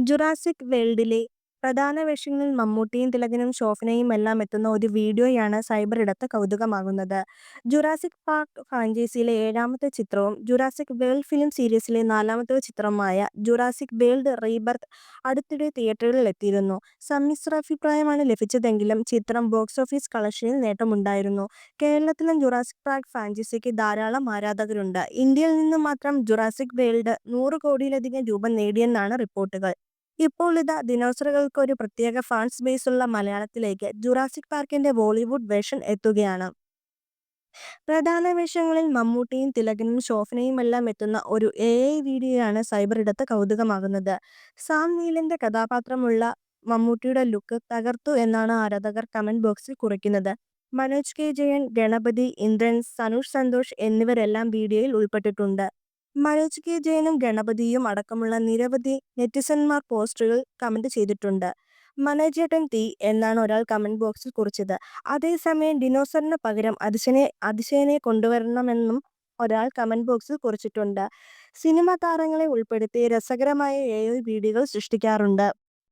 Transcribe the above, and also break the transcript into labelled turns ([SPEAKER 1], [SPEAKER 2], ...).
[SPEAKER 1] Jurassic വേൾഡിലെ പ്രധാന വേഷങ്ങളിൽ മമ്മൂട്ടിയും തിലകനും ശോഭനയും എല്ലാം എത്തുന്ന ഒരു വീഡിയോയാണ് സൈബറിടത്ത് കൗതുകമാകുന്നത്. ജുറാസിക് പാർക്ക് ഫ്രാഞ്ചൈസിയിലെ ഏഴാമത്തെ ചിത്രവും ജുറാസിക് വേൾഡ് ഫിലിം സീരീസിലെ നാലാമത്തെ ചിത്രമായ ജുറാസിക് വേൾഡ് റീബർത്ത് അടുത്തിടെ തിയേറ്ററുകളിൽ എത്തിയിരുന്നു. സമ്മിശ്രാഭിപ്രായമാണ് ലഭിച്ചതെങ്കിലും ചിത്രം ബോക്സ് ഓഫീസ് കളക്ഷനിൽ നേട്ടമുണ്ടായിരുന്നു. കേരളത്തിലും ജുറാസിക് പാർക്ക് ഫ്രാഞ്ചൈസിക്ക് ധാരാളം ആരാധകരുണ്ട്. ഇന്ത്യയിൽ നിന്ന് മാത്രം ജുറാസിക് വേൾഡ് 100 കോടിയിലധികം രൂപ നേടിയെന്നാണ് റിപ്പോർട്ടുകൾ. ഇപ്പോൾ ഇതാ ദിനോസറുകൾക്ക് ഒരു പ്രത്യേക ഫാൻസ് ബേസുള്ള മലയാളത്തിലേക്ക് ജുറാസിക് പാർക്കിന്റെ ബോളിവുഡ് വേർഷൻ എത്തുകയാണ്. പ്രധാന വേഷങ്ങളിൽ മമ്മൂട്ടിയും തിലകനും ശോഭനയുമെല്ലാം എത്തുന്ന ഒരു AI വീഡിയോയാണ് സൈബറിടത്ത് കൗതുകമാകുന്നത്. സാം നീലിന്റെ കഥാപാത്രമുള്ള മമ്മൂട്ടിയുടെ ലുക്ക് തകർത്തു എന്നാണ് ആരാധകർ കമന്റ് ബോക്സിൽ കുറിക്കുന്നത്. മനോജ് കെ ജയൻ, ഗണപതി, ഇന്ദ്രൻ, സനുഷ് സന്തോഷ് എന്നിവരെല്ലാം വീഡിയോയിൽ ഉൾപ്പെട്ടിട്ടുണ്ട്. മനോജ് കെ ജയനും ഗണപതിയും അടക്കമുള്ള നിരവധി നെറ്റിസന്മാർ പോസ്റ്ററുകൾ കമന്റ് ചെയ്തിട്ടുണ്ട്. മനോജേട്ടൻ തീ എന്നാണ് ഒരാൾ കമന്റ് ബോക്സിൽ കുറിച്ചത്. അതേസമയം ഡിനോസറിന് പകരം അതിശയനെ കൊണ്ടുവരണമെന്നും ഒരാൾ കമന്റ് ബോക്സിൽ കുറിച്ചിട്ടുണ്ട്. സിനിമാ താരങ്ങളെ ഉൾപ്പെടുത്തി രസകരമായ AI വീഡിയോകൾ സൃഷ്ടിക്കാറുണ്ട്.